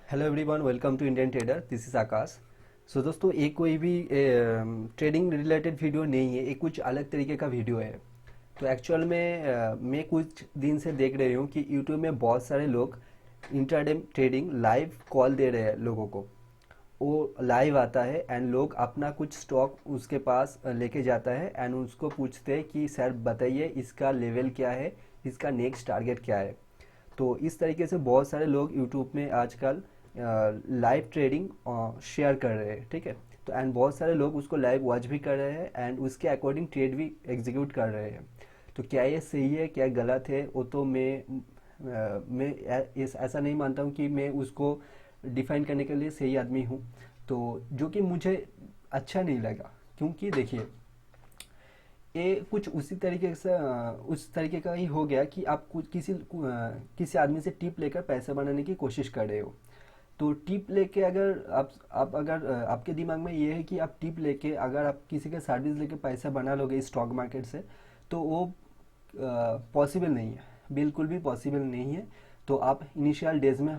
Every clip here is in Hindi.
Hello everyone, welcome to Indian Trader. This is Akash. So दोस्तों, ये कोई भी ट्रेडिंग रिलेटेड वीडियो नहीं है, ये कुछ अलग तरीके का वीडियो है। तो एक्चुअल में मैं कुछ दिन से देख रही हूँ कि यूट्यूब में बहुत सारे लोग इंट्राडे ट्रेडिंग लाइव कॉल दे रहे हैं लोगों को। वो लाइव आता है एंड लोग अपना कुछ स्टॉक उसके पास लेके जाता है एंड उसको पूछते हैं कि सर बताइए इसका लेवल क्या है, इसका नेक्स्ट टारगेट क्या है। तो इस तरीके से बहुत सारे लोग यूट्यूब में आजकल लाइव ट्रेडिंग शेयर कर रहे हैं, ठीक है। तो एंड बहुत सारे लोग उसको लाइव वॉच भी कर रहे हैं एंड उसके अकॉर्डिंग ट्रेड भी एग्जीक्यूट कर रहे हैं। तो क्या ये सही है क्या गलत है, वो तो मैं ऐसा नहीं मानता हूँ कि मैं उसको डिफाइन करने के लिए सही आदमी हूँ। तो जो कि मुझे अच्छा नहीं लगा, क्योंकि देखिए ये कुछ उसी तरीके से उस तरीके का ही हो गया कि आप कुछ किसी आदमी से टिप लेकर पैसा बनाने की कोशिश कर रहे हो। तो टिप लेके अगर आप अगर आपके दिमाग में ये है कि आप टिप लेके अगर आप किसी का सर्विस लेके पैसा बना लोगे स्टॉक मार्केट से, तो वो पॉसिबल नहीं है, बिल्कुल भी पॉसिबल नहीं है। तो आप इनिशियल डेज में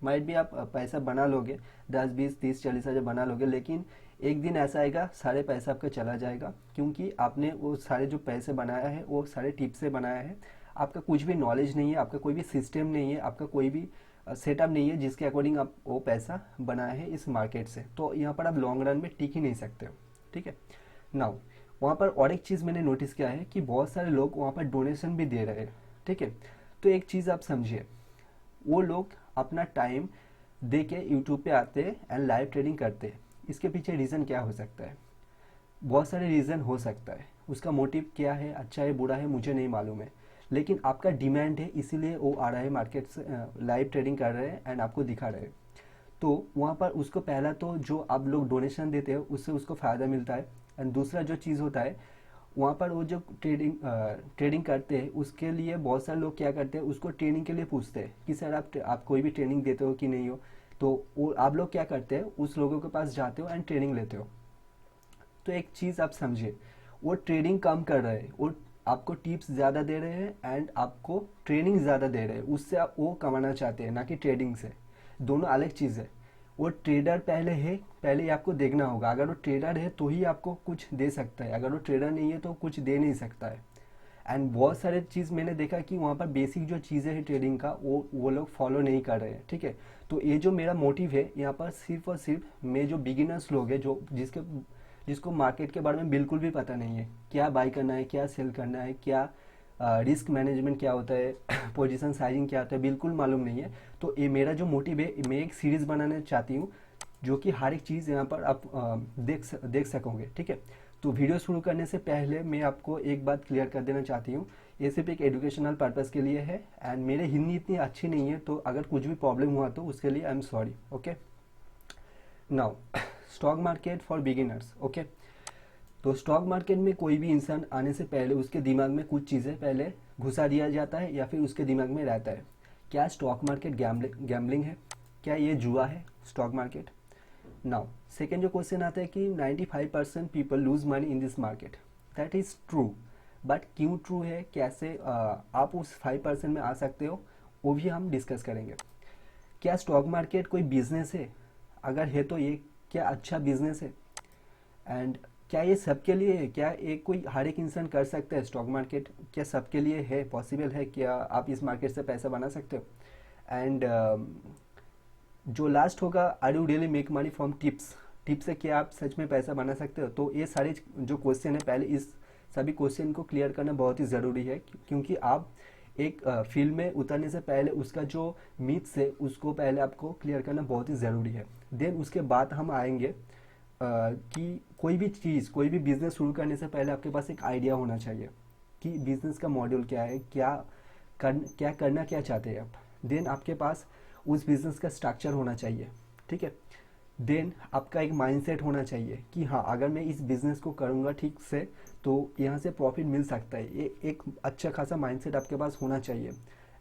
माइट भी आप पैसा बना लोगे, 10 20 30 40 हज़ार बना लोगे, लेकिन एक दिन ऐसा आएगा सारे पैसा आपका चला जाएगा, क्योंकि आपने वो सारे जो पैसे बनाया है वो सारे टिप से बनाया है। आपका कुछ भी नॉलेज नहीं है, आपका कोई भी सिस्टम नहीं है, आपका कोई भी सेटअप नहीं है जिसके अकॉर्डिंग आप वो पैसा बनाया है इस मार्केट से। तो यहाँ पर आप लॉन्ग रन में टिक ही नहीं सकते हो, ठीक है। नाउ वहाँ पर और एक चीज़ मैंने नोटिस किया है कि बहुत सारे लोग वहाँ पर डोनेशन भी दे रहे हैं, ठीक है। तो एक चीज़ आप समझिए, वो लोग अपना टाइम दे के यूट्यूब पे आते हैं एंड लाइव ट्रेडिंग करते हैं। इसके पीछे रीज़न क्या हो सकता है? बहुत सारे रीज़न हो सकता है। उसका मोटिव क्या है, अच्छा है बुरा है, मुझे नहीं मालूम है। लेकिन आपका डिमांड है, इसीलिए वो आ रहा है मार्केट से, लाइव ट्रेडिंग कर रहे हैं एंड आपको दिखा रहे हैं। तो वहाँ पर उसको पहला तो जो आप लोग डोनेशन देते हो उससे उसको फ़ायदा मिलता है। एंड दूसरा जो चीज़ होता है, वहाँ पर वो जो ट्रेडिंग करते हैं उसके लिए बहुत सारे लोग क्या करते हैं, उसको ट्रेनिंग के लिए पूछते हैं कि सर आप कोई भी ट्रेनिंग देते हो कि नहीं हो। तो वो आप लोग क्या करते हैं, उस लोगों के पास जाते हो एंड ट्रेनिंग लेते हो। तो एक चीज़ आप समझिए, वो ट्रेडिंग कम कर रहे हैं, वो आपको टिप्स ज़्यादा दे रहे हैं एंड आपको ट्रेनिंग ज़्यादा दे रहे हैं, उससे आप वो कमाना चाहते हैं ना कि ट्रेडिंग से। दोनों अलग चीज़ है। वो ट्रेडर पहले है, पहले ही आपको देखना होगा। अगर वो ट्रेडर है तो ही आपको कुछ दे सकता है, अगर वो ट्रेडर नहीं है तो कुछ दे नहीं सकता है। एंड बहुत सारे चीज़ मैंने देखा कि वहाँ पर बेसिक जो चीज़ें हैं ट्रेडिंग का वो लोग फॉलो नहीं कर रहे हैं, ठीक है। तो ये जो मेरा मोटिव है यहाँ पर, सिर्फ और सिर्फ मैं जो बिगिनर्स लोग हैं, जो जिसको मार्केट के बारे में बिल्कुल भी पता नहीं है, क्या बाई करना है, क्या सेल करना है, क्या रिस्क मैनेजमेंट क्या होता है, पोजीशन साइजिंग क्या होता है, बिल्कुल मालूम नहीं है। तो ये मेरा जो मोटिव है, मैं एक सीरीज़ बनाना चाहती हूँ जो कि हर एक चीज़ यहाँ पर आप देख सकोगे, ठीक है। तो वीडियो शुरू करने से पहले मैं आपको एक बात क्लियर कर देना चाहती हूँ, ये सिर्फ एक एजुकेशनल पर्पज़ के लिए है एंड मेरे हिंदी इतनी अच्छी नहीं है, तो अगर कुछ भी प्रॉब्लम हुआ तो उसके लिए I am sorry, okay. Now stock market for beginners, okay. तो स्टॉक मार्केट में कोई भी इंसान आने से पहले उसके दिमाग में कुछ चीज़ें पहले घुसा दिया जाता है या फिर उसके दिमाग में रहता है। क्या स्टॉक मार्केट गैम्बलिंग है? क्या ये जुआ है स्टॉक मार्केट? नाउ सेकेंड जो क्वेश्चन आता है कि 95% people lose money in this market. That is true, but क्यों ट्रू है, कैसे आप उस 5% में आ सकते हो, वो भी हम डिस्कस करेंगे। क्या स्टॉक मार्केट कोई बिजनेस है? अगर है तो ये क्या अच्छा बिजनेस है? एंड क्या ये सबके लिए है? क्या एक कोई हर एक इंसान कर सकता है स्टॉक मार्केट? क्या सबके लिए है, पॉसिबल है? क्या आप इस मार्केट से पैसा बना सकते हो? एंड जो लास्ट होगा, are you really make money from tips? Tips से क्या आप सच में पैसा बना सकते हो? तो ये सारे जो क्वेश्चन है, पहले इस सभी क्वेश्चन को क्लियर करना बहुत ही ज़रूरी है, क्योंकि आप एक फील्ड में उतरने से पहले उसका जो मीथ्स है उसको पहले आपको क्लियर करना बहुत ही ज़रूरी है। देन उसके बाद हम आएंगे कि कोई भी चीज़, कोई भी बिजनेस शुरू करने से पहले आपके पास एक आइडिया होना चाहिए कि बिजनेस का मॉड्यूल क्या है, क्या करना क्या चाहते हैं आप। देन आपके पास उस बिजनेस का स्ट्रक्चर होना चाहिए, ठीक है। देन आपका एक माइंडसेट होना चाहिए कि हाँ, अगर मैं इस बिजनेस को करूँगा ठीक से तो यहाँ से प्रॉफिट मिल सकता है। ये एक अच्छा खासा माइंडसेट आपके पास होना चाहिए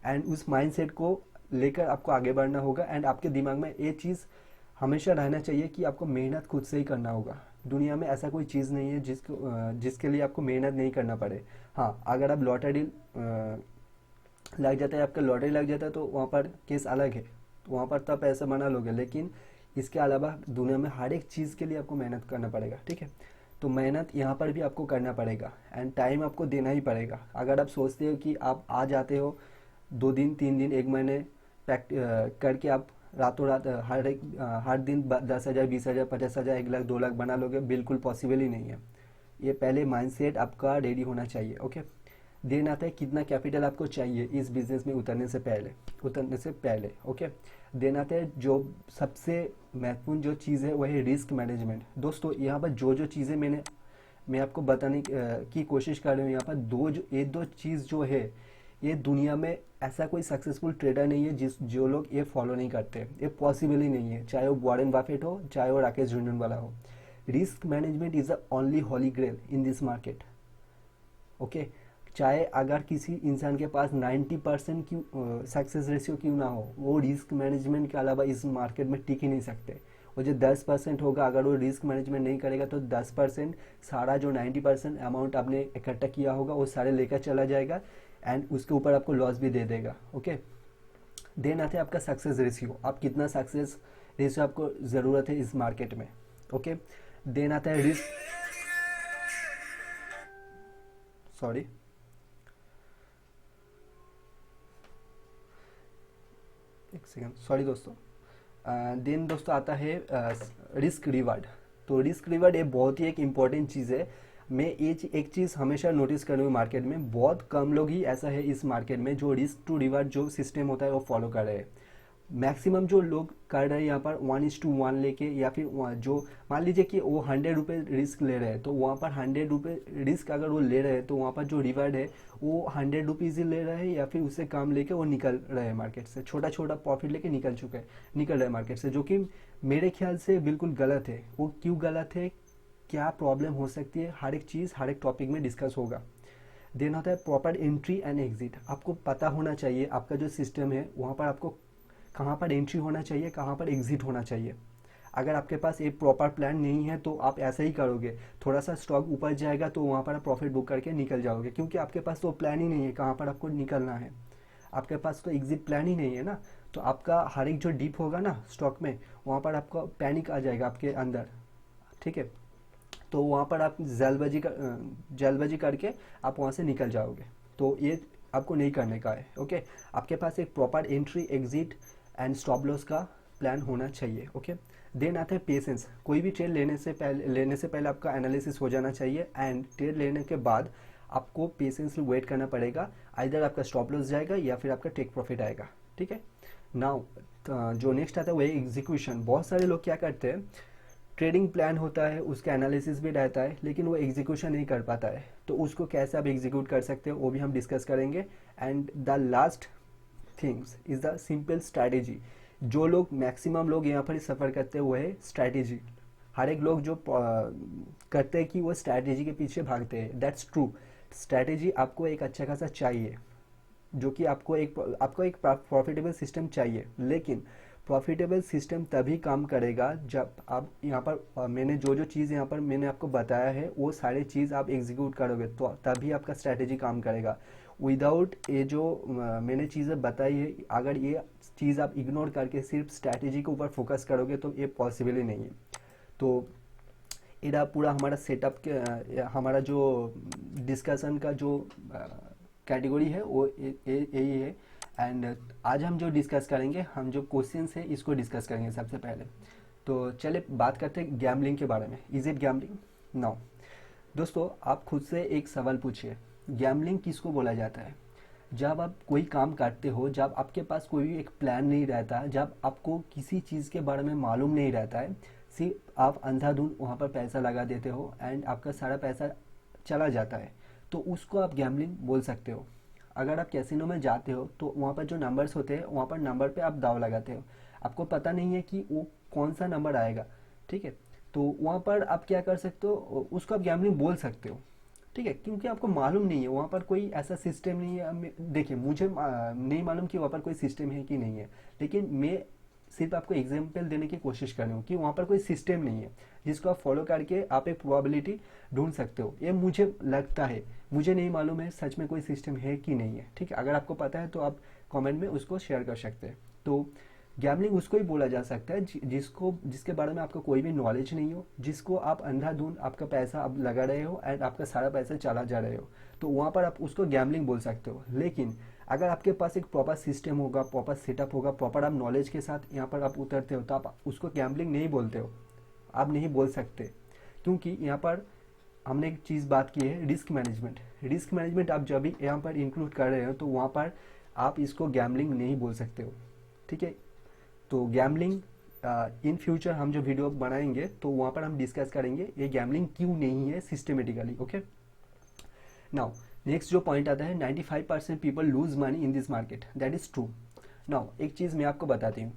एंड उस माइंडसेट को लेकर आपको आगे बढ़ना होगा। एंड आपके दिमाग में ये चीज़ हमेशा रहना चाहिए कि आपको मेहनत खुद से ही करना होगा। दुनिया में ऐसा कोई चीज़ नहीं है जिसके लिए आपको मेहनत नहीं करना पड़े। हाँ, अगर आप लग जाता है, आपका लॉटरी लग जाता है तो वहाँ पर केस अलग है, तो वहाँ पर तो आप पैसा बना लोगे, लेकिन इसके अलावा दुनिया में हर एक चीज़ के लिए आपको मेहनत करना पड़ेगा, ठीक है। तो मेहनत यहाँ पर भी आपको करना पड़ेगा एंड टाइम आपको देना ही पड़ेगा। अगर आप सोचते हो कि आप आ जाते हो 2 दिन 3 दिन 1 महीने करके आप रातों रात हर दिन 10,000 20,000 50,000 1 लाख 2 लाख बना लोगे, बिल्कुल पॉसिबल ही नहीं है। ये पहले माइंडसेट आपका रेडी होना चाहिए, ओके। देन आता है कितना कैपिटल आपको चाहिए इस बिजनेस में उतरने से पहले, ओके। देन आता है जो सबसे महत्वपूर्ण जो चीज़ है वह है रिस्क मैनेजमेंट। दोस्तों यहाँ पर जो जो चीज़ें मैं आपको बताने की कोशिश कर रहा हूँ, यहाँ पर ये दो चीज़ जो है, ये दुनिया में ऐसा कोई सक्सेसफुल ट्रेडर नहीं है जो लोग ये फॉलो नहीं करते। ये पॉसिबल ही नहीं है, चाहे वो वॉरेन बफेट हो, चाहे वो राकेश झुनझुनवाला हो। Risk management is the only holy grail in this market, okay. चाहे अगर किसी इंसान के पास 90% क्यों सक्सेस रेशियो क्यों ना हो, वो रिस्क मैनेजमेंट के अलावा इस मार्केट में टिक ही नहीं सकते। वो जो 10% होगा, अगर वो रिस्क मैनेजमेंट नहीं करेगा तो 10% सारा जो 90% अमाउंट आपने इकट्ठा किया होगा वो सारे लेकर चला जाएगा एंड उसके ऊपर आपको लॉस भी दे देगा, ओके। देन आते हैं आपका सक्सेस रेशियो, आप कितना सक्सेस रेशियो आपको ज़रूरत है इस मार्केट में, ओके। देन आता है रिस्क, सॉरी, एक सेकेंड, सॉरी दोस्तों। देन दोस्तों आता है रिस्क रिवार्ड। तो रिस्क रिवार्ड ये बहुत ही एक इम्पॉर्टेंट चीज़ है। मैं एक चीज़ हमेशा नोटिस कर रहा हूँ मार्केट में, बहुत कम लोग ही ऐसा है इस मार्केट में जो रिस्क टू रिवार्ड जो सिस्टम होता है वो फॉलो कर रहे हैं। मैक्सिमम जो लोग कर रहे हैं यहाँ पर 1:1 लेके, या फिर जो मान लीजिए कि वो 100 रुपये रिस्क ले रहे हैं, तो वहाँ पर 100 रुपये रिस्क अगर वो ले रहे हैं तो वहाँ पर जो रिवार्ड है वो 100 रुपीज़ ही ले रहे हैं या फिर उससे कम लेके वो निकल रहे हैं मार्केट से, छोटा छोटा प्रॉफिट लेके निकल रहे हैं मार्केट से, जो कि मेरे ख्याल से बिल्कुल गलत है। वो क्यों गलत है, क्या प्रॉब्लम हो सकती है, हर एक चीज़ हर एक टॉपिक में डिस्कस होगा। देन होता है प्रॉपर एंट्री एंड एग्जिट। आपको पता होना चाहिए आपका जो सिस्टम है वहाँ पर आपको कहाँ पर एंट्री होना चाहिए, कहाँ पर एग्जिट होना चाहिए। अगर आपके पास एक प्रॉपर प्लान नहीं है तो आप ऐसा ही करोगे, थोड़ा सा स्टॉक ऊपर जाएगा तो वहाँ पर आप प्रॉफिट बुक करके निकल जाओगे, क्योंकि आपके पास तो प्लान ही नहीं है कहाँ पर आपको निकलना है। आपके पास तो एग्जिट प्लान ही नहीं है ना, तो आपका हर एक जो डिप होगा ना स्टॉक में, वहाँ पर आपका पैनिक आ जाएगा आपके अंदर, ठीक है। तो वहाँ पर आप जल्दबाजी करके आप वहाँ से निकल जाओगे, तो ये आपको नहीं करने का है, ओके। आपके पास एक proper entry exit and stop loss का प्लान होना चाहिए, ओके। देन आता है पेशेंस। कोई भी ट्रेड लेने से पहले आपका एनालिसिस हो जाना चाहिए एंड ट्रेड लेने के बाद आपको पेशेंसली वेट करना पड़ेगा। आइदर आपका स्टॉप लॉस जाएगा या फिर आपका टेक प्रॉफिट आएगा, ठीक है। नाउ जो नेक्स्ट आता है वही एग्जीक्यूशन। बहुत सारे लोग क्या करते हैं, ट्रेडिंग प्लान होता है, उसका एनालिसिस भी रहता है, लेकिन वो एग्जीक्यूशन नहीं कर पाता है, तो उसको कैसे आप एग्जीक्यूट कर सकते हो वो भी हम डिस्कस करेंगे। And the last things is the simple strategy. जो लोग मैक्सिमम लोग यहाँ पर सफ़र करते हैं वो है स्ट्रैटेजी। हर एक लोग जो करते हैं कि वो स्ट्रैटेजी के पीछे भागते हैं, दैट्स ट्रू। स्ट्रैटेजी आपको एक अच्छा खासा चाहिए, जो कि आपको एक प्रॉफिटेबल सिस्टम चाहिए, लेकिन प्रॉफिटेबल सिस्टम तभी काम करेगा जब आप यहाँ पर मैंने जो चीज़ यहाँ पर मैंने आपको बताया है वो सारी चीज़ आप एग्जीक्यूट करोगे, तो तभी आपका स्ट्रैटेजी काम करेगा। विदाउट ये जो मैंने चीज़ें बताई है, अगर ये चीज़ आप इग्नोर करके सिर्फ स्ट्रैटेजी के ऊपर फोकस करोगे तो ये पॉसिबल ही नहीं है। तो इधर पूरा हमारा सेटअप के हमारा जो डिस्कशन का जो कैटेगरी है वो यही है। एंड आज हम जो डिस्कस करेंगे, हम जो क्वेश्चंस है इसको डिस्कस करेंगे सबसे पहले। तो चलिए बात करते हैं गैम्बलिंग के बारे में। Is it gambling? नो। दोस्तों आप खुद से एक सवाल पूछिए, गैम्बलिंग किसको बोला जाता है? जब आप कोई काम करते हो, जब आपके पास कोई भी एक प्लान नहीं रहता, जब आपको किसी चीज़ के बारे में मालूम नहीं रहता है, सिर्फ आप अंधाधुंध वहाँ पर पैसा लगा देते हो एंड आपका सारा पैसा चला जाता है, तो उसको आप गैम्बलिंग बोल सकते हो। अगर आप कैसीनो में जाते हो तो वहाँ पर जो नंबर्स होते हैं वहाँ पर नंबर पे आप दाव लगाते हो, आपको पता नहीं है कि वो कौन सा नंबर आएगा, ठीक है। तो वहाँ पर आप क्या कर सकते हो, उसको आप गैम्बलिंग बोल सकते हो, ठीक है, क्योंकि आपको मालूम नहीं है, वहाँ पर कोई ऐसा सिस्टम नहीं है। देखिए मुझे नहीं मालूम कि वहाँ पर कोई सिस्टम है कि नहीं है, लेकिन मैं सिर्फ आपको एग्जाम्पल देने की कोशिश कर रहा हूँ कि वहाँ पर कोई सिस्टम नहीं है जिसको आप फॉलो करके आप एक प्रोबेबिलिटी ढूंढ सकते हो। ये मुझे लगता है, मुझे नहीं मालूम है सच में कोई सिस्टम है कि नहीं है, ठीक है। अगर आपको पता है तो आप कमेंट में उसको शेयर कर सकते हैं। तो गैम्बलिंग उसको ही बोला जा सकता है जिसको जिसके बारे में आपको कोई भी नॉलेज नहीं हो, जिसको आप अंधाधुंध आपका पैसा आप लगा रहे हो एंड आपका सारा पैसा चला जा रहे हो, तो वहाँ पर आप उसको गैम्बलिंग बोल सकते हो। लेकिन अगर आपके पास एक प्रॉपर सिस्टम होगा, प्रॉपर सेटअप होगा, प्रॉपर आप नॉलेज के साथ यहाँ पर आप उतरते हो, तो आप उसको गैम्बलिंग नहीं बोलते हो, आप नहीं बोल सकते। क्योंकि यहाँ पर हमने एक चीज़ बात की है, रिस्क मैनेजमेंट। रिस्क मैनेजमेंट आप जब भी यहाँ पर इंक्लूड कर रहे हो तो वहाँ पर आप इसको गैम्बलिंग नहीं बोल सकते हो, ठीक है। तो गैम्बलिंग इन फ्यूचर हम जो वीडियो बनाएंगे तो वहाँ पर हम डिस्कस करेंगे ये गैम्बलिंग क्यों नहीं है सिस्टमेटिकली, ओके। नाउ नेक्स्ट जो पॉइंट आता है, 95% people lose money in this market, that is true. Now एक चीज़ मैं आपको बताती हूँ,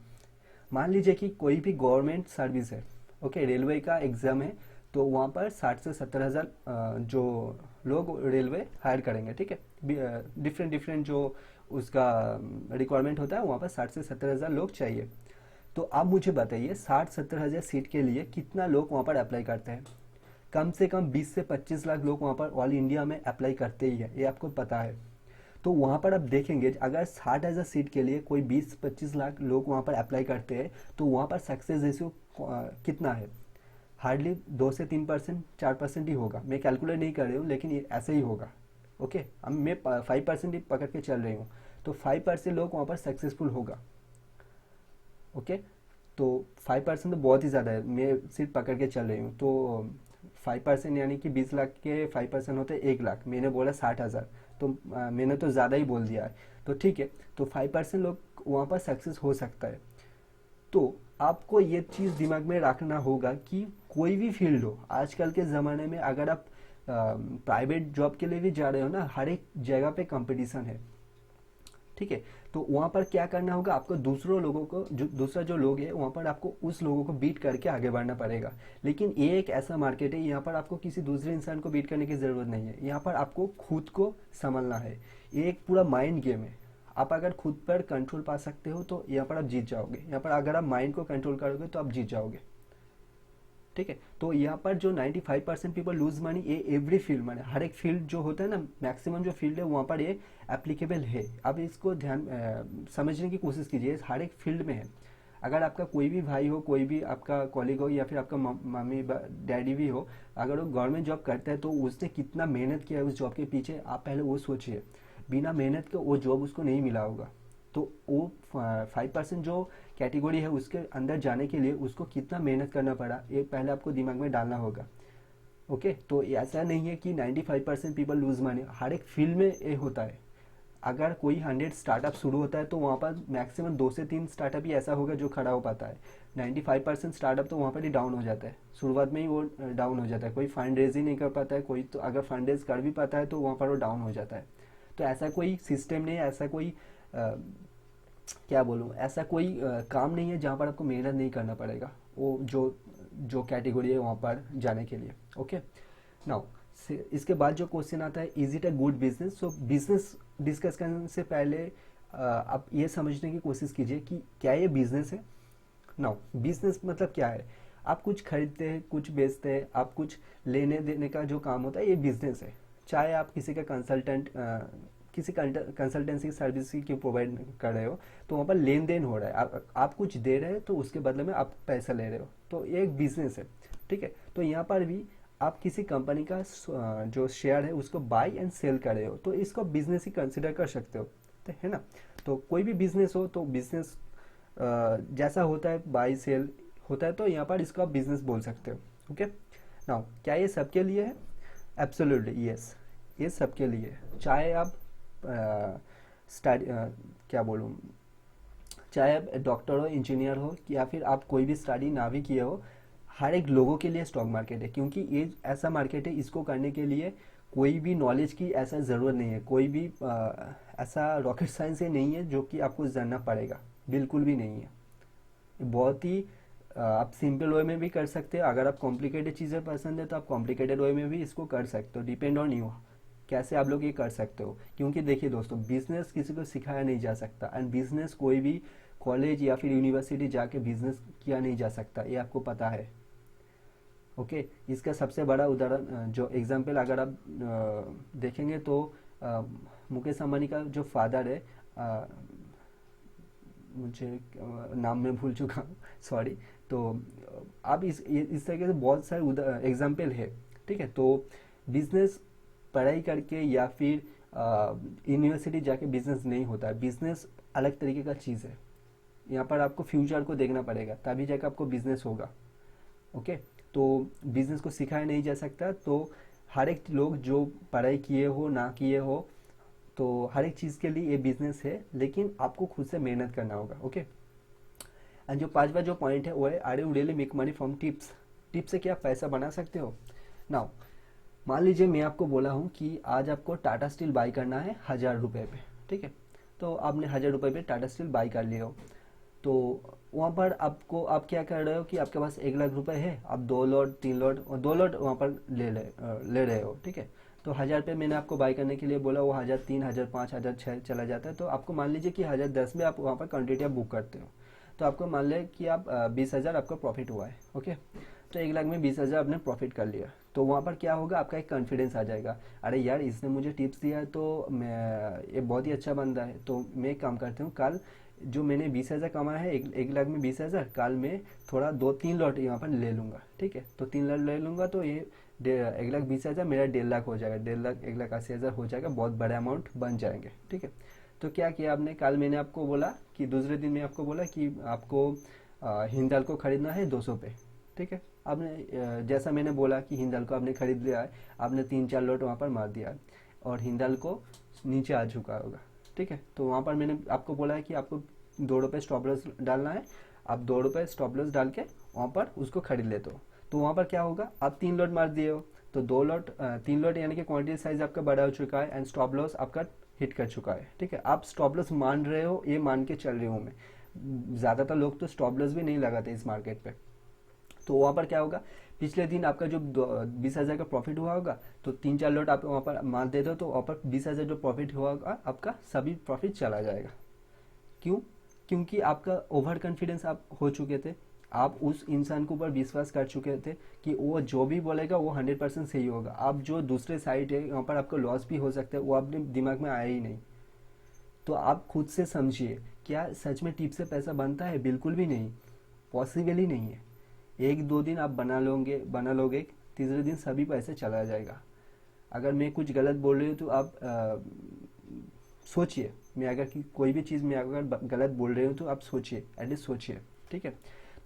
मान लीजिए कि कोई भी गवर्नमेंट सर्विस है, ओके, रेलवे का एग्ज़ाम है, तो वहाँ पर 60 से 70 हज़ार जो लोग रेलवे हायर करेंगे, ठीक है। डिफरेंट डिफरेंट जो उसका रिक्वायरमेंट होता है, वहाँ पर 60 से 70 हज़ार लोग चाहिए। तो आप मुझे बताइए 60-70 हज़ार सीट के लिए कितना लोग वहाँ पर अप्लाई करते हैं? कम से कम 20 से 25 लाख लोग वहाँ पर ऑल इंडिया में अप्लाई करते ही है, ये आपको पता है। तो वहाँ पर आप देखेंगे अगर 60,000 सीट के लिए कोई 20-25 लाख लोग वहाँ पर अप्लाई करते हैं, तो वहाँ पर सक्सेस रेशियो कितना है? हार्डली 2 से 3%, 4% ही होगा। मैं कैलकुलेट नहीं कर रही हूँ, लेकिन ये ऐसे ही होगा, ओके। अब मैं 5% ही पकड़ के चल रही हूँ, तो 5% लोग वहाँ पर सक्सेसफुल होगा, ओके। तो 5% तो बहुत ही ज़्यादा है, मैं सिर्फ पकड़ के चल रही हूँ। तो 5% यानी कि 20 लाख के 5% होते हैं 1 लाख, मैंने बोला 60,000, तो मैंने तो ज़्यादा ही बोल दिया है। तो ठीक है, तो 5% लोग वहाँ पर सक्सेस हो सकता है। तो आपको ये चीज़ दिमाग में रखना होगा कि कोई भी फील्ड हो, आजकल के ज़माने में अगर आप प्राइवेट जॉब के लिए भी जा रहे हो ना, हर एक जगह पे कंपटीशन है, ठीक है। तो वहाँ पर क्या करना होगा, आपको दूसरों लोगों को, जो दूसरा जो लोग है वहाँ पर आपको उस लोगों को बीट करके आगे बढ़ना पड़ेगा। लेकिन ये एक ऐसा मार्केट है, यहाँ पर आपको किसी दूसरे इंसान को बीट करने की ज़रूरत नहीं है, यहाँ पर आपको खुद को संभलना है। ये एक पूरा माइंड गेम है। आप अगर खुद पर कंट्रोल पा सकते हो तो यहाँ पर आप जीत जाओगे, यहाँ पर अगर आप माइंड को कंट्रोल करोगे तो आप जीत जाओगे, ठीक है। तो यहाँ पर जो 95% पीपल लूज मनी, ये एवरी फील्ड, माने हर एक फील्ड जो होता है ना, मैक्सिमम जो फील्ड है वहाँ पर ये एप्लीकेबल है। अब इसको ध्यान समझने की कोशिश कीजिए, हर एक फील्ड में है। अगर आपका कोई भी भाई हो, कोई भी आपका कॉलीग हो, या फिर आपका मम्मी डैडी भी हो, अगर वो गवर्नमेंट जॉब करता है तो उसने कितना मेहनत किया है उस जॉब के पीछे, आप पहले वो सोचिए। बिना मेहनत के वो जॉब उसको नहीं मिला होगा। तो वो 5% जो कैटेगरी है उसके अंदर जाने के लिए उसको कितना मेहनत करना पड़ा, ये पहले आपको दिमाग में डालना होगा, ओके। तो ऐसा नहीं है कि 95% पीपल लूज मनी, हर एक फील्ड में ये होता है। अगर कोई 100 स्टार्टअप शुरू होता है तो वहाँ पर मैक्सिमम 2 से 3 स्टार्टअप ही ऐसा होगा जो खड़ा हो पाता है। 95% स्टार्टअप तो वहाँ पर ही डाउन हो जाता है, शुरुआत में ही वो डाउन हो जाता है। कोई फंड रेज ही नहीं कर पाता है, कोई तो अगर फंड रेज कर भी पाता है तो वहाँ पर वो डाउन हो जाता है। तो ऐसा कोई सिस्टम नहीं है, ऐसा कोई क्या बोलूँ, ऐसा कोई काम नहीं है जहाँ पर आपको मेहनत नहीं करना पड़ेगा वो जो जो कैटेगरी है वहाँ पर जाने के लिए, ओके। नाउ इसके बाद जो क्वेश्चन आता है, is it a good business? So business discuss करने से पहले आप ये समझने की कोशिश कीजिए कि क्या ये बिजनेस है। नाउ बिजनेस मतलब क्या है? आप कुछ खरीदते हैं, कुछ बेचते हैं, आप कुछ लेने देने का जो काम होता है, ये बिजनेस है। चाहे आप किसी का कंसल्टेंट किसी कंसल्टेंसी सर्विस की प्रोवाइड कर रहे हो, तो वहाँ पर लेन देन हो रहा है, आप कुछ दे रहे हो तो उसके बदले में आप पैसा ले रहे हो, तो ये एक बिजनेस है, ठीक है। तो यहाँ पर भी आप किसी कंपनी का जो शेयर है उसको बाय एंड सेल कर रहे हो, तो इसको बिजनेस ही कंसिडर कर सकते हो, तो है ना। तो कोई भी बिजनेस हो तो बिजनेस जैसा होता है, बाय सेल होता है, तो यहाँ पर इसको आप बिजनेस बोल सकते हो, ओके। नाउ क्या ये सबके लिए है? एब्सोल्युटली यस, ये सबके लिए है। चाहे आप स्टडी क्या बोलूँ, चाहे आप डॉक्टर हो, इंजीनियर हो, या फिर आप कोई भी स्टडी ना भी किए हो, हर एक लोगों के लिए स्टॉक मार्केट है। क्योंकि ये ऐसा मार्केट है, इसको करने के लिए कोई भी नॉलेज की ऐसा ज़रूरत नहीं है, कोई भी ऐसा रॉकेट साइंस ही नहीं है जो कि आपको जानना पड़ेगा, बिल्कुल भी नहीं है। बहुत ही आप सिंपल वे में भी कर सकते हो। अगर आप कॉम्प्लिकेटेड चीज़ें पसंद है तो आप कॉम्प्लिकेटेड वे में भी इसको कर सकते हो, डिपेंड ऑन यू कैसे आप लोग ये कर सकते हो। क्योंकि देखिए दोस्तों, बिजनेस किसी को सिखाया नहीं जा सकता, एंड बिजनेस कोई भी कॉलेज या फिर यूनिवर्सिटी जाके बिजनेस किया नहीं जा सकता, ये आपको पता है, ओके। इसका सबसे बड़ा उदाहरण जो एग्जांपल अगर आप देखेंगे तो मुकेश अंबानी का जो फादर है, मुझे नाम में भूल चुका हूँ, सॉरी। तो आप इस तरीके से बहुत सारे एग्जाम्पल है, ठीक है। तो बिजनेस पढ़ाई करके या फिर यूनिवर्सिटी जाके बिजनेस नहीं होता है। बिजनेस अलग तरीके का चीज़ है। यहाँ पर आपको फ्यूचर को देखना पड़ेगा, तभी जाकर आपको बिजनेस होगा। ओके। तो बिजनेस को सिखाया नहीं जा सकता। तो हर एक लोग जो पढ़ाई किए हो ना किए हो, तो हर एक चीज़ के लिए ये बिजनेस है, लेकिन आपको खुद से मेहनत करना होगा। ओके। एंड जो पांचवा जो पॉइंट है वो है, are you really make money from tips. Tips से क्या पैसा बना सकते हो। नाउ मान लीजिए मैं आपको बोला हूँ कि आज आपको टाटा स्टील बाई करना है 1,000 रुपये पे, ठीक है। तो आपने 1,000 रुपये पे टाटा स्टील बाई कर लिया हो। तो वहाँ पर आपको, आप क्या कर रहे हो कि आपके पास 1,00,000 रुपए है, आप 2 लॉट 3 लॉट और 2 लॉट वहाँ पर ले रहे हो, ठीक है। तो 1,000 पे मैंने आपको बाई करने के लिए बोला, वो 1,003, 1,005, 1,006 चला जाता है। तो आपको मान लीजिए कि 1,010 में आप वहाँ पर क्वान्टिटी आप बुक करते हो। तो आपको मान लें कि आप 20,000 आपका प्रॉफिट हुआ है। ओके। तो 1,00,000 में 20,000 आपने प्रॉफिट कर लिया। तो वहाँ पर क्या होगा, आपका एक कॉन्फिडेंस आ जाएगा, अरे यार इसने मुझे टिप्स दिया है, तो मैं, ये बहुत ही अच्छा बंदा है। तो मैं एक काम करती हूँ, कल जो मैंने 20,000 कमाया है, 1,00,000 में 20,000, कल मैं थोड़ा 2-3 लॉट यहाँ पर ले लूँगा, ठीक है। तो 3 लॉट ले लूँगा, तो ये 1,20,000 मेरा 1,50,000 हो जाएगा, 1,50,000 1,80,000 हो जाएगा, बहुत बड़े अमाउंट बन जाएंगे, ठीक है। तो क्या किया आपने, कल मैंने आपको बोला कि दूसरे दिन मैं आपको बोला कि आपको हिंदाल को खरीदना है 200 पे, ठीक है। आपने जैसा मैंने बोला कि हिंदाल को आपने खरीद लिया है, आपने 3-4 लॉट वहाँ पर मार दिया है, और हिंदाल को नीचे आ चुका होगा, ठीक है। तो वहाँ पर मैंने आपको बोला है कि आपको 2 रुपये स्टॉप लॉस डालना है, आप 2 रुपये स्टॉप लॉस डाल के वहाँ पर उसको खरीद लेते हो। तो वहाँ पर क्या होगा, आप 3 लॉट मार दिए हो, तो 2 लॉट 3 लॉट यानी कि क्वांटिटी साइज आपका बड़ा हो चुका है, एंड स्टॉप लॉस आपका हिट कर चुका है, ठीक है। आप स्टॉप लॉस मान रहे हो, ये मान के चल रही हूँ मैं। ज़्यादातर लोग तो स्टॉप लॉस भी नहीं लगाते इस मार्केट पे। तो वहाँ पर क्या होगा, पिछले दिन आपका जो 20,000 का प्रॉफिट हुआ होगा, तो 3-4 लॉट आप वहाँ पर मार देते हो, तो वहाँ पर 20,000 जो प्रॉफिट हुआ होगा आपका, सभी प्रॉफिट चला जाएगा। क्यों? क्योंकि आपका ओवर कॉन्फिडेंस आप हो चुके थे। आप उस इंसान के ऊपर विश्वास कर चुके थे कि वो जो भी बोलेगा वो 100% सही होगा। आप जो दूसरे साइड है, यहाँ पर आपको लॉस भी हो सकता है, वो अपने दिमाग में आया ही नहीं। तो आप खुद से समझिए, क्या सच में टिप से पैसा बनता है? बिल्कुल भी नहीं, पॉसिबल ही नहीं है। 1-2 दिन आप बना लोगे, तीसरे दिन सभी पैसे चला जाएगा। अगर मैं कुछ गलत बोल रही हूँ तो आप सोचिए। मैं अगर कोई भी चीज़ मैं अगर गलत बोल रही हूँ तो आप सोचिए, एटलीस्ट सोचिए, ठीक है।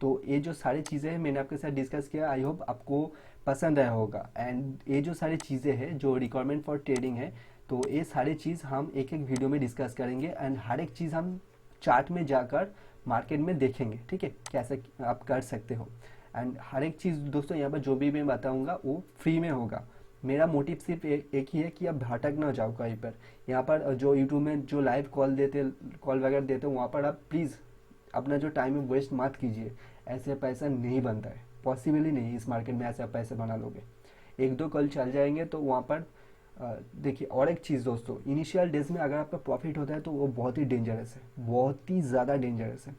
तो ये जो सारी चीज़ें हैं मैंने आपके साथ डिस्कस किया, आई होप आपको पसंद आया होगा। एंड ये जो सारी चीज़ें हैं जो रिक्वायरमेंट फॉर ट्रेडिंग है, तो ये सारी चीज़ हम एक एक वीडियो में डिस्कस करेंगे, एंड हर एक चीज़ हम चार्ट में जाकर मार्केट में देखेंगे, ठीक है, कैसे आप कर सकते हो। एंड हर एक चीज़ दोस्तों यहाँ पर जो भी मैं बताऊँगा वो फ्री में होगा। मेरा मोटिव सिर्फ एक ही है कि आप भटक ना जाओ कहीं पर। यहाँ पर जो यूट्यूब में जो लाइव कॉल वगैरह देते हो, वहाँ पर आप प्लीज़ अपना जो टाइम है वेस्ट मत कीजिए। ऐसे पैसा नहीं बनता है, पॉसिबल ही नहीं है इस मार्केट में ऐसे आप पैसे बना लोगे। 1-2 कॉल चल जाएंगे तो वहाँ पर देखिए। और एक चीज़ दोस्तों, इनिशियल डेज में अगर आपका प्रॉफिट होता है तो वो बहुत ही डेंजरस है, बहुत ही ज़्यादा डेंजरस है।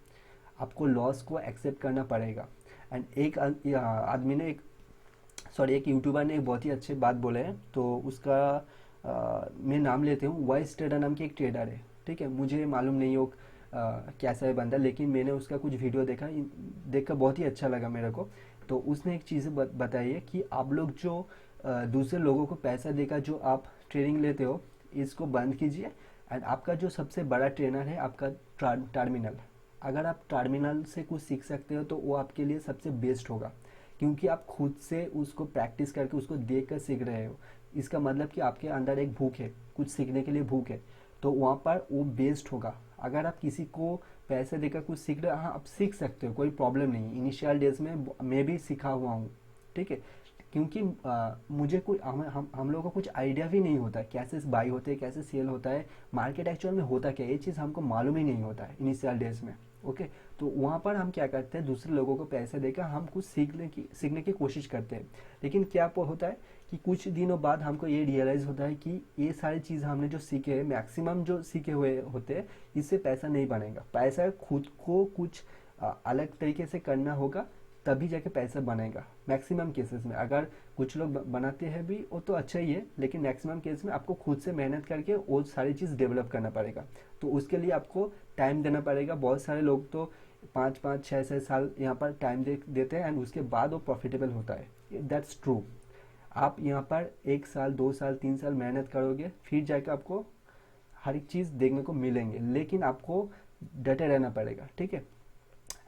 आपको लॉस को एक्सेप्ट करना पड़ेगा। एंड एक आदमी ने एक यूट्यूबर ने एक बहुत ही अच्छे बात बोले हैं, तो उसका मैं नाम लेते हूँ। वाइस ट्रेडर नाम की एक ट्रेडर है, ठीक है। मुझे मालूम नहीं हो कैसा है बंदा, लेकिन मैंने उसका कुछ वीडियो देखा, देखकर बहुत ही अच्छा लगा मेरे को। तो उसने एक चीज़ बताई है कि आप लोग जो दूसरे लोगों को पैसा देकर जो आप ट्रेनिंग लेते हो, इसको बंद कीजिए। एंड आपका जो सबसे बड़ा ट्रेनर है आपका टर्मिनल। अगर आप टर्मिनल से कुछ सीख सकते हो तो वो आपके लिए सबसे बेस्ट होगा, क्योंकि आप खुद से उसको प्रैक्टिस करके उसको देख कर सीख रहे हो। इसका मतलब कि आपके अंदर एक भूख है, कुछ सीखने के लिए भूख है, तो वहाँ पर वो बेस्ट होगा। अगर आप किसी को पैसे देकर कुछ सीख रहे हो, हाँ आप सीख सकते हो, कोई प्रॉब्लम नहीं। इनिशियल डेज में मैं भी सीखा हुआ हूँ, ठीक है। क्योंकि मुझे कोई हम लोगों को कुछ आइडिया भी नहीं होता है कैसे बाई होते हैं, कैसे सेल होता है, मार्केट एक्चुअल में होता क्या है, ये चीज़ हमको मालूम ही नहीं होता है इनिशियल डेज में। ओके। तो वहाँ पर हम क्या करते हैं, दूसरे लोगों को पैसे देकर हम कुछ सीखने की कोशिश करते हैं। लेकिन क्या होता है कि कुछ दिनों बाद हमको ये रियलाइज़ होता है कि ये सारी चीज़ हमने जो सीखे हैं, मैक्सिमम जो सीखे हुए होते हैं, इससे पैसा नहीं बनेगा। पैसा खुद को कुछ अलग तरीके से करना होगा, तभी जाके पैसा बनेगा मैक्सिमम केसेस में। अगर कुछ लोग बनाते हैं भी वो तो अच्छा ही है, लेकिन मैक्सिमम केस में आपको खुद से मेहनत करके वो सारी चीज़ डेवलप करना पड़ेगा। तो उसके लिए आपको टाइम देना पड़ेगा। बहुत सारे लोग तो 5-5 6-6 साल यहाँ पर टाइम देते हैं एंड उसके बाद वो प्रॉफिटेबल होता है। That's true. आप यहाँ पर 1 साल 2 साल 3 साल मेहनत करोगे, फिर जाकर आपको हर एक चीज़ देखने को मिलेंगे, लेकिन आपको डटे रहना पड़ेगा, ठीक है।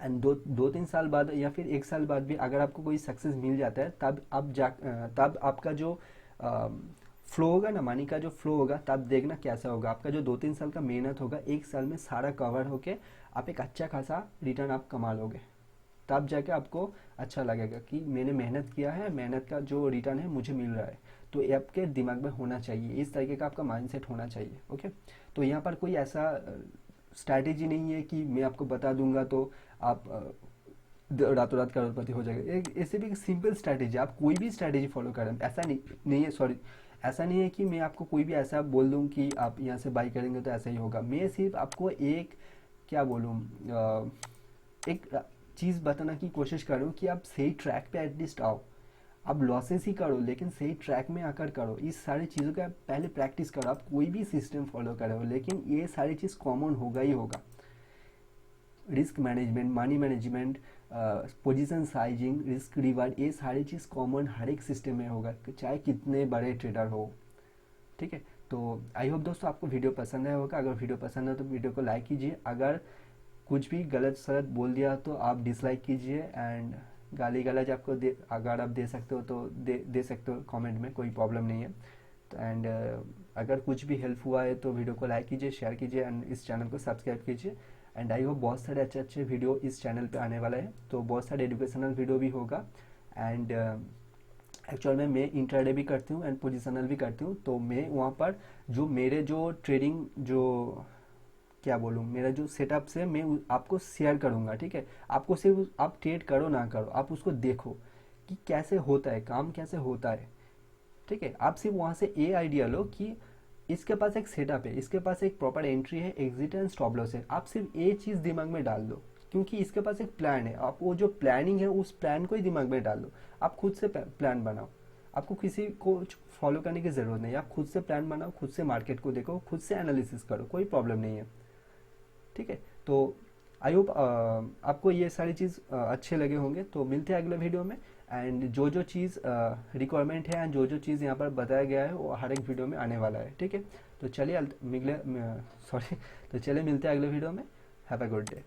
एंड 2-3 साल बाद या फिर 1 साल बाद भी अगर आपको कोई सक्सेस मिल जाता है, तब आपका जो फ्लो होगा ना, मनी का जो फ्लो होगा, तब देखना कैसा होगा। आपका जो 2-3 साल का मेहनत होगा 1 साल में सारा कवर होके आप एक अच्छा खासा रिटर्न आप कमा लोगे। तब जाके आपको अच्छा लगेगा कि मैंने मेहनत किया है, मेहनत का जो रिटर्न है मुझे मिल रहा है। तो ये आपके दिमाग में होना चाहिए, इस तरीके का आपका माइंडसेट होना चाहिए, ओके। तो यहाँ पर कोई ऐसा स्ट्रैटेजी नहीं है कि मैं आपको बता दूंगा तो आप रातों रात करोड़पति हो जाएगा। एक ऐसे भी सिंपल स्ट्रैटेजी, आप कोई भी स्ट्रैटेजी फॉलो करें, ऐसा नहीं है, सॉरी, ऐसा नहीं है कि मैं आपको कोई भी ऐसा बोल दूं कि आप यहाँ से बाई करेंगे तो ऐसा ही होगा। मैं सिर्फ आपको एक, क्या बोलूँ, एक चीज़ बताना की कोशिश कर रहा हूँ कि आप सही ट्रैक पे एटलीस्ट आओ। आप लॉसेस ही करो लेकिन सही ट्रैक में आकर करो। इस सारी चीज़ों का पहले प्रैक्टिस करो। आप कोई भी सिस्टम फॉलो करो, लेकिन ये सारी चीज़ कॉमन होगा ही होगा। Risk management, money management, position sizing, risk reward, ये सारी चीज़ कॉमन हर एक सिस्टम में होगा, चाहे कितने बड़े ट्रेडर हो, ठीक है। तो आई होप दोस्तों आपको वीडियो पसंद आया होगा। अगर वीडियो पसंद है तो वीडियो को लाइक कीजिए। अगर कुछ भी गलत सलत बोल दिया तो आप डिसलाइक कीजिए। एंड गाली गलौज आपको अगर आप दे सकते हो तो दे सकते हो कमेंट में, कोई प्रॉब्लम नहीं है। तो एंड अगर कुछ भी हेल्प हुआ है तो वीडियो को लाइक कीजिए, शेयर कीजिए एंड इस चैनल को सब्सक्राइब कीजिए। एंड आई होप बहुत सारे अच्छे अच्छे वीडियो इस चैनल पे आने वाला है, तो बहुत सारे एजुकेशनल वीडियो भी होगा। एंड एक्चुअल में मैं इंट्राडे भी करती हूँ एंड पोजिशनल भी करती हूँ। तो मैं वहाँ पर जो मेरे जो ट्रेडिंग, जो क्या बोलूँ, मेरा जो सेटअप से मैं आपको शेयर करूँगा, ठीक है। आपको सिर्फ आप ट्रेड करो ना करो, आप उसको देखो कि कैसे होता है काम, कैसे होता है, ठीक है। आप सिर्फ वहाँ से ये आइडिया लो कि इसके पास एक सेटअप है, इसके पास एक प्रॉपर एंट्री है, एग्जिट एंड स्टॉप लॉस है। आप सिर्फ ये चीज़ दिमाग में डाल दो, क्योंकि इसके पास एक प्लान है। आप वो जो प्लानिंग है उस प्लान को ही दिमाग में डाल दो। आप खुद से प्लान बनाओ, आपको किसी को फॉलो करने की ज़रूरत नहीं है। आप खुद से प्लान बनाओ, खुद से मार्केट को देखो, खुद से एनालिसिस करो, कोई प्रॉब्लम नहीं है, ठीक है। तो आई होप आपको ये सारी चीज़ अच्छे लगे होंगे। तो मिलते हैं अगले वीडियो में। एंड जो जो चीज़ रिक्वायरमेंट है एंड जो जो चीज़ यहाँ पर बताया गया है वो हर एक वीडियो में आने वाला है, ठीक है। तो चलिए सॉरी तो चलिए मिलते हैं अगले वीडियो में। Have a good day.